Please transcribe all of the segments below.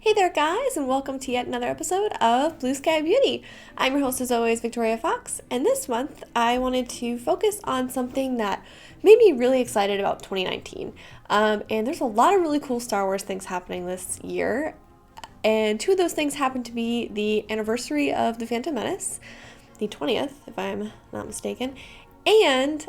Hey there, guys, and welcome to yet another episode of Blue Sky Beauty. I'm your host, as always, Victoria Fox, and this month I wanted to focus on something that made me really excited about 2019. And there's a lot of really cool Star Wars things happening this year, and two of those things happen to be the anniversary of the Phantom Menace, the 20th, if I'm not mistaken, and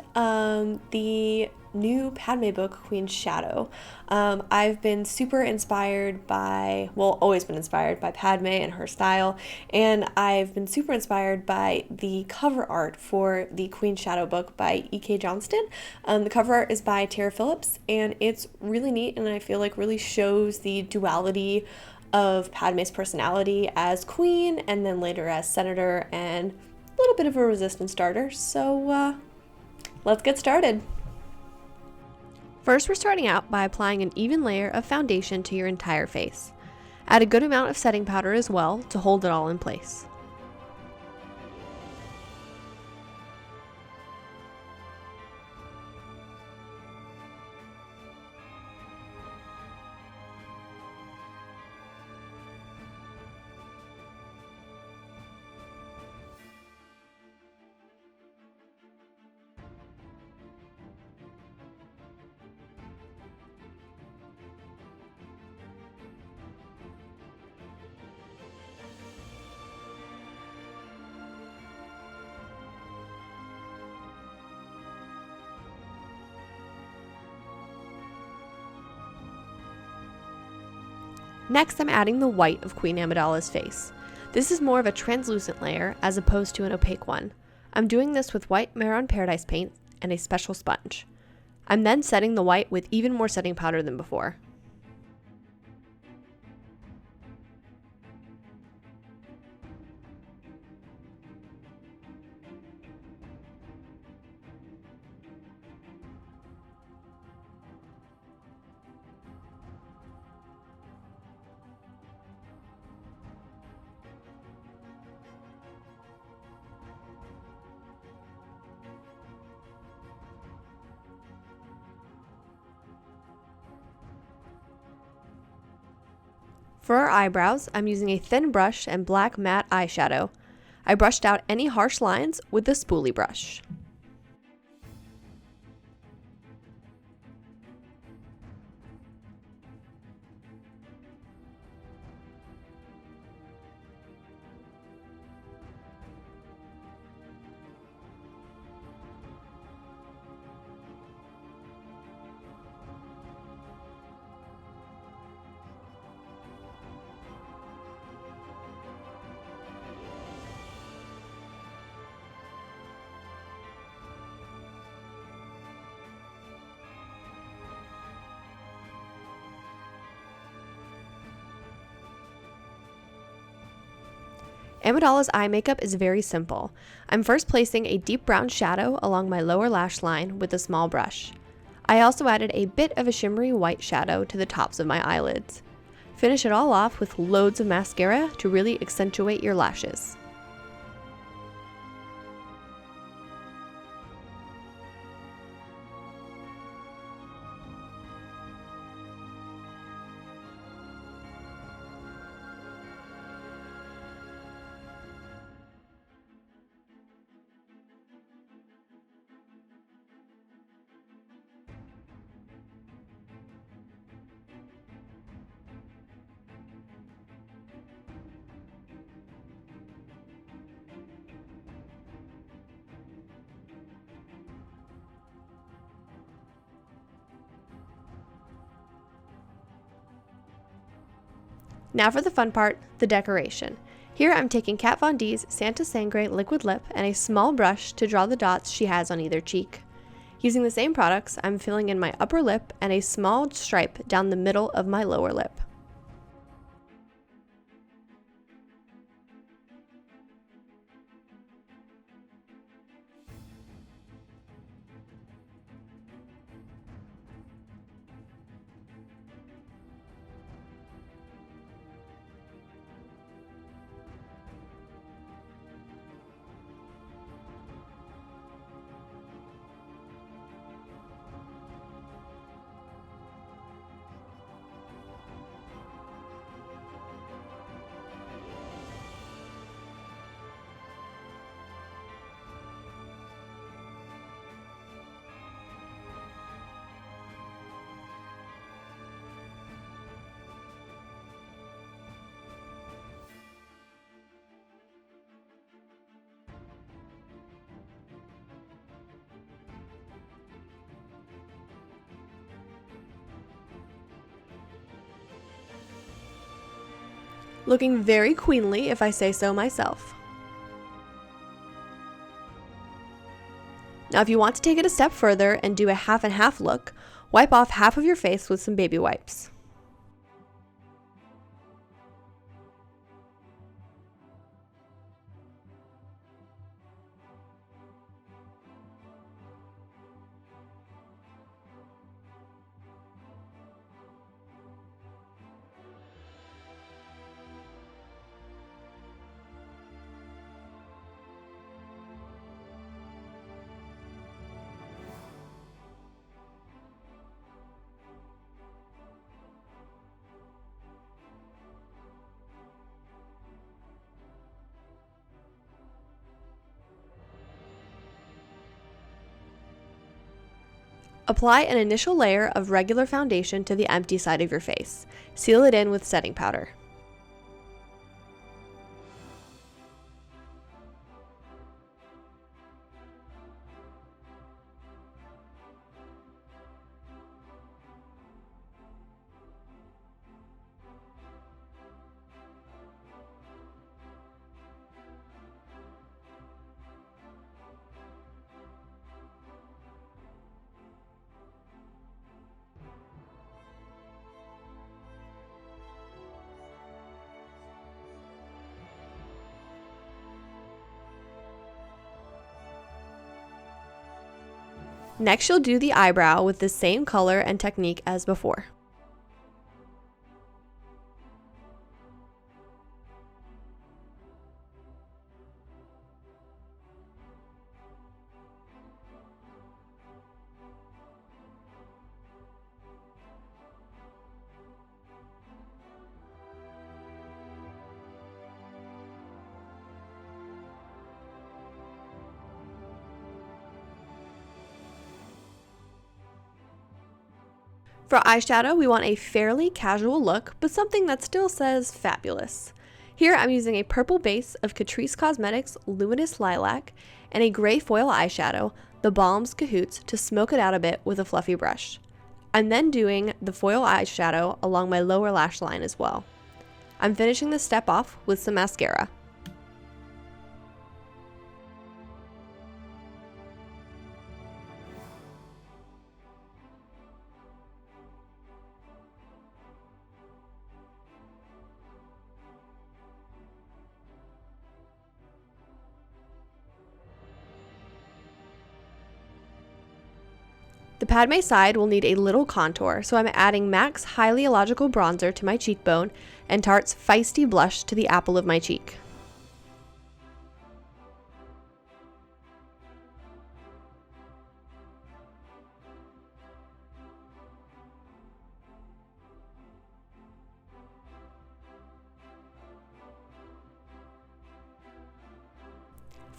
the new Padme book, Queen's Shadow. I've been super inspired by, well, always been inspired by Padme and her style, and I've been super inspired by the cover art for the Queen's Shadow book by E.K. Johnston. The cover art is by Tara Phillips, and it's really neat, and I feel like really shows the duality of Padme's personality as queen and then later as senator and a little bit of a resistance starter. So let's get started. First, we're starting out by applying an even layer of foundation to your entire face. Add a good amount of setting powder as well to hold it all in place. Next, I'm adding the white of Queen Amidala's face. This is more of a translucent layer as opposed to an opaque one. I'm doing this with white Mare on Paradise paint and a special sponge. I'm then setting the white with even more setting powder than before. For our eyebrows, I'm using a thin brush and black matte eyeshadow. I brushed out any harsh lines with the spoolie brush. Amidala's eye makeup is very simple. I'm first placing a deep brown shadow along my lower lash line with a small brush. I also added a bit of a shimmery white shadow to the tops of my eyelids. Finish it all off with loads of mascara to really accentuate your lashes. Now for the fun part, the decoration. Here I'm taking Kat Von D's Santa Sangre liquid lip and a small brush to draw the dots she has on either cheek. Using the same products, I'm filling in my upper lip and a small stripe down the middle of my lower lip. looking very queenly if I say so myself. Now if you want to take it a step further and do a half and half look, wipe off half of your face with some baby wipes. Apply an initial layer of regular foundation to the empty side of your face. Seal it in with setting powder. Next, you'll do the eyebrow with the same color and technique as before. For eyeshadow, we want a fairly casual look, but something that still says fabulous. Here I'm using a purple base of Catrice Cosmetics Luminous Lilac and a gray foil eyeshadow, the Balm's Cahoots, to smoke it out a bit with a fluffy brush. I'm then doing the foil eyeshadow along my lower lash line as well. I'm finishing this step off with some mascara. The Padme side will need a little contour, so I'm adding MAC's Highly Illogical Bronzer to my cheekbone and Tarte's Feisty Blush to the apple of my cheek.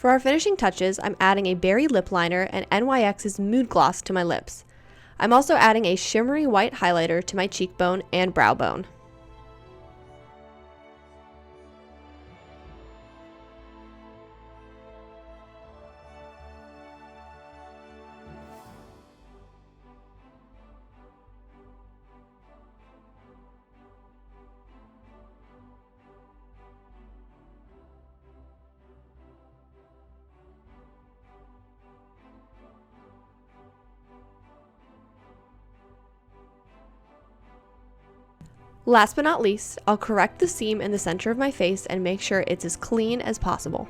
For our finishing touches, I'm adding a berry lip liner and NYX's Mood Gloss to my lips. I'm also adding a shimmery white highlighter to my cheekbone and brow bone. Last but not least, I'll correct the seam in the center of my face and make sure it's as clean as possible.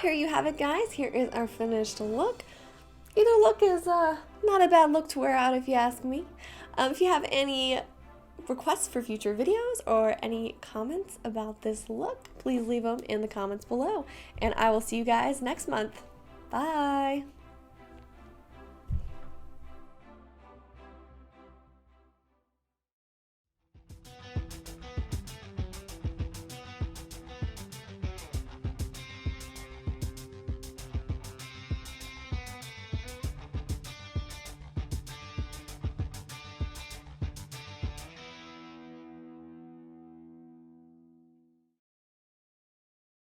here you have it, guys. Here is our finished look. Either look is not a bad look to wear out if you ask me. If you have any requests for future videos or any comments about this look, please leave them in the comments below. And I will see you guys next month. Bye!